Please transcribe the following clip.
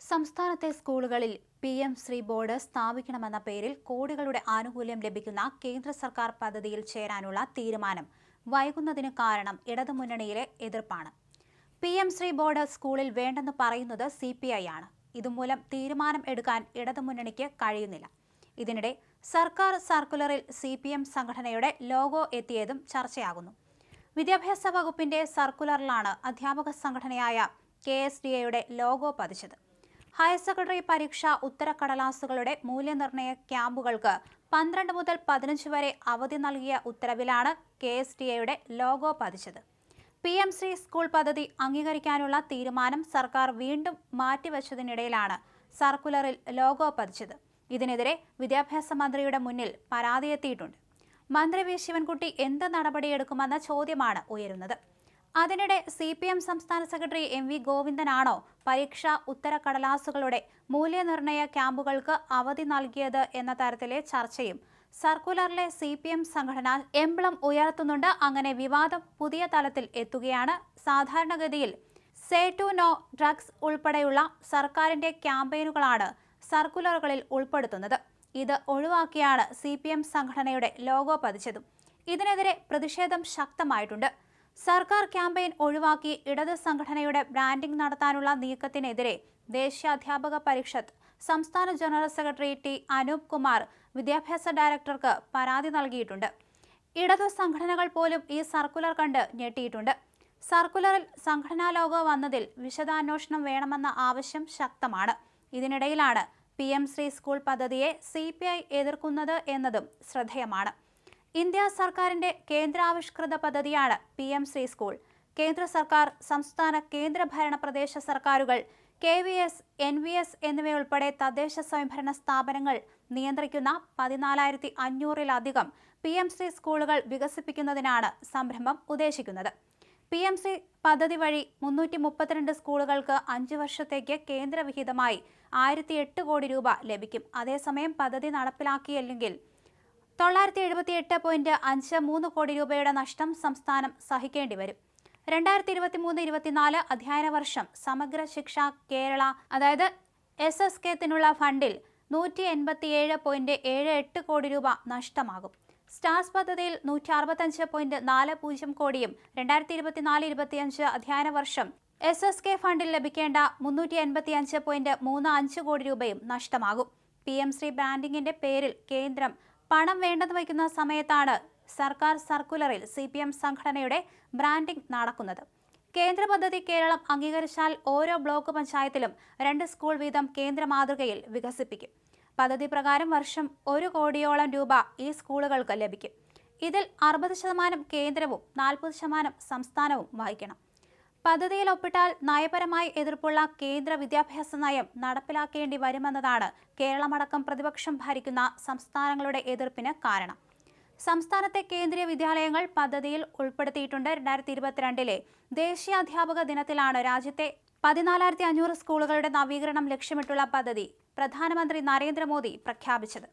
സംസ്ഥാനത്തെ സ്കൂളുകളിൽ PM Shri board സ്ഥാപിക്കണമെന്ന പേരിൽ കോടികളുടെ ആനുകൂല്യം ലഭിക്കുന്ന കേന്ദ്ര സർക്കാർ പദ്ധതിയിൽ ചേരാനുള്ള തീരുമാനം വൈകുന്നതിന് കാരണം ഇടതുമുന്നണിയിലെ എതിർപ്പാണ്. PM ശ്രീ ബോർഡ് സ്കൂളിൽ വേണ്ടെന്ന് പറയുന്നത് CPI ആണ്. ഇതുമൂലം തീരുമാനം എടുക്കാൻ ഇടതുമുന്നണിക്ക് കഴിയുന്നില്ല. ഇതിനിടെ സർക്കാർ സർക്കുലറിൽ CPM സംഘടനയുടെ ലോഗോ എത്തിയതും ചർച്ചയാകുന്നു. വിദ്യാഭ്യാസ വകുപ്പിന്റെ സർക്കുലറിലാണ് അധ്യാപക സംഘടനയായ KSDAയുടെ ലോഗോ പതിച്ചത്. ഹയർ സെക്കൻഡറി പരീക്ഷാ ഉത്തരക്കടലാസുകളുടെ മൂല്യനിർണ്ണയ ക്യാമ്പുകൾക്ക് 12 മുതൽ 15 വരെ അവധി നൽകിയ ഉത്തരവിലാണ് KSDAയുടെ ലോഗോ പതിച്ചത്. PM ശ്രീ സ്കൂൾ പദ്ധതി അംഗീകരിക്കാനുള്ള തീരുമാനം സർക്കാർ വീണ്ടും മാറ്റിവെച്ചതിനിടയിലാണ് സർക്കുലറിൽ ലോഗോ പതിച്ചത്. ഇതിനെതിരെ വിദ്യാഭ്യാസ മന്ത്രിയുടെ മുന്നിൽ പരാതിയെത്തിയിട്ടുണ്ട്. മന്ത്രി വി ശിവൻകുട്ടി എന്ത് നടപടിയെടുക്കുമെന്ന ചോദ്യമാണ് ഉയരുന്നത്. അതിനിടെ CPM സംസ്ഥാന സെക്രട്ടറി MV ഗോവിന്ദനാണോ പരീക്ഷാ ഉത്തരക്കടലാസുകളുടെ മൂല്യനിർണ്ണയ ക്യാമ്പുകൾക്ക് അവധി നൽകിയത് എന്ന തരത്തിലെ ചർച്ചയും സർക്കുലറിലെ CPM സംഘടന എംബ്ലം ഉയർത്തുന്നുണ്ട്. അങ്ങനെ വിവാദം പുതിയ തലത്തിൽ എത്തുകയാണ്. സാധാരണഗതിയിൽ സേ ടു നോ ഡ്രഗ്സ് ഉൾപ്പെടെയുള്ള സർക്കാരിന്റെ ക്യാമ്പയിനുകളാണ് സർക്കുലറുകളിൽ ഉൾപ്പെടുത്തുന്നത്. ഇത് ഒഴിവാക്കിയാണ് CPM സംഘടനയുടെ ലോഗോ പതിച്ചതും. ഇതിനെതിരെ പ്രതിഷേധം ശക്തമായിട്ടുണ്ട്. സർക്കാർ ക്യാമ്പയിൻ ഒഴിവാക്കി ഇടത് സംഘടനയുടെ ബ്രാൻഡിംഗ് നടത്താനുള്ള നീക്കത്തിനെതിരെ ദേശീയ അധ്യാപക പരിഷത്ത് സംസ്ഥാന general secretary T. Anoop Kumar വിദ്യാഭ്യാസ ഡയറക്ടർക്ക് പരാതി നൽകിയിട്ടുണ്ട്. ഇടതു സംഘടനകൾ പോലും ഈ സർക്കുലർ കണ്ട് ഞെട്ടിയിട്ടുണ്ട്. സർക്കുലറിൽ സംഘടനാ ലോഗോ വന്നതിൽ വിശദാന്വേഷണം വേണമെന്ന ആവശ്യം ശക്തമാണ്. ഇതിനിടയിലാണ് PM ശ്രീ സ്കൂൾ പദ്ധതിയെ CPI എതിർക്കുന്നത് എന്നതും ശ്രദ്ധേയമാണ്. ഇന്ത്യ സർക്കാരിന്റെ കേന്ദ്രാവിഷ്കൃത പദ്ധതിയാണ് PM ശ്രീ സ്കൂൾ. കേന്ദ്ര സർക്കാർ, സംസ്ഥാന കേന്ദ്രഭരണ പ്രദേശ സർക്കാരുകൾ, KVS, NVS എന്നിവയുൾപ്പെടെ തദ്ദേശ സ്വയംഭരണ സ്ഥാപനങ്ങൾ നിയന്ത്രിക്കുന്ന 14,500-ലധികം PM ശ്രീ സ്കൂളുകൾ വികസിപ്പിക്കുന്നതിനാണ് സംരംഭം ഉദ്ദേശിക്കുന്നത്. PM ശ്രീ പദ്ധതി വഴി 332 സ്കൂളുകൾക്ക് 5 വർഷത്തേക്ക് കേന്ദ്രവിഹിതമായി 1,008 കോടി രൂപ ലഭിക്കും. അതേസമയം പദ്ധതി നടപ്പിലാക്കിയില്ലെങ്കിൽ 978.53 കോടി രൂപയുടെ നഷ്ടം സംസ്ഥാനം സഹിക്കേണ്ടി വരും. 2023-24 അധ്യയന വർഷം സമഗ്ര ശിക്ഷ കേരള അതായത് SSK-നുള്ള ഫണ്ടിൽ 187.78 കോടി രൂപ നഷ്ടമാകും. സ്റ്റാർസ് പദ്ധതിയിൽ 165.40 കോടിയും 2024-25 അധ്യയന വർഷം SSK ഫണ്ടിൽ ലഭിക്കേണ്ട 385.35 കോടി രൂപയും നഷ്ടമാകും. PM ശ്രീ ബ്രാൻഡിംഗിന്റെ പേരിൽ കേന്ദ്രം പണം വേണ്ടെന്ന് വയ്ക്കുന്ന സമയത്താണ് സർക്കാർ സർക്കുലറിൽ CPM സംഘടനയുടെ ബ്രാൻഡിംഗ് നടക്കുന്നത്. കേന്ദ്ര പദ്ധതി കേരളം അംഗീകരിച്ചാൽ ഓരോ ബ്ലോക്ക് പഞ്ചായത്തിലും 2 സ്കൂൾ വീതം കേന്ദ്ര മാതൃകയിൽ വികസിപ്പിക്കും. പദ്ധതി പ്രകാരം വർഷം 1 കോടിയോളം രൂപ ഈ സ്കൂളുകൾക്ക് ലഭിക്കും. ഇതിൽ 60% കേന്ദ്രവും 40% സംസ്ഥാനവും വഹിക്കണം. പദ്ധതിയിൽ ഒപ്പിട്ടാൽ നയപരമായി എതിർപ്പുള്ള കേന്ദ്ര വിദ്യാഭ്യാസ നയം നടപ്പിലാക്കേണ്ടി വരുമെന്നതാണ് കേരളമടക്കം പ്രതിപക്ഷം ഭരിക്കുന്ന സംസ്ഥാനങ്ങളുടെ എതിർപ്പിന് കാരണം. സംസ്ഥാനത്തെ കേന്ദ്രീയ വിദ്യാലയങ്ങൾ പദ്ധതിയിൽ ഉൾപ്പെടുത്തിയിട്ടുണ്ട്. 2022-ലെ ദേശീയ അധ്യാപക ദിനത്തിലാണ് രാജ്യത്തെ 14,500 സ്കൂളുകളുടെ നവീകരണം ലക്ഷ്യമിട്ടുള്ള പദ്ധതി പ്രധാനമന്ത്രി നരേന്ദ്രമോദി പ്രഖ്യാപിച്ചത്.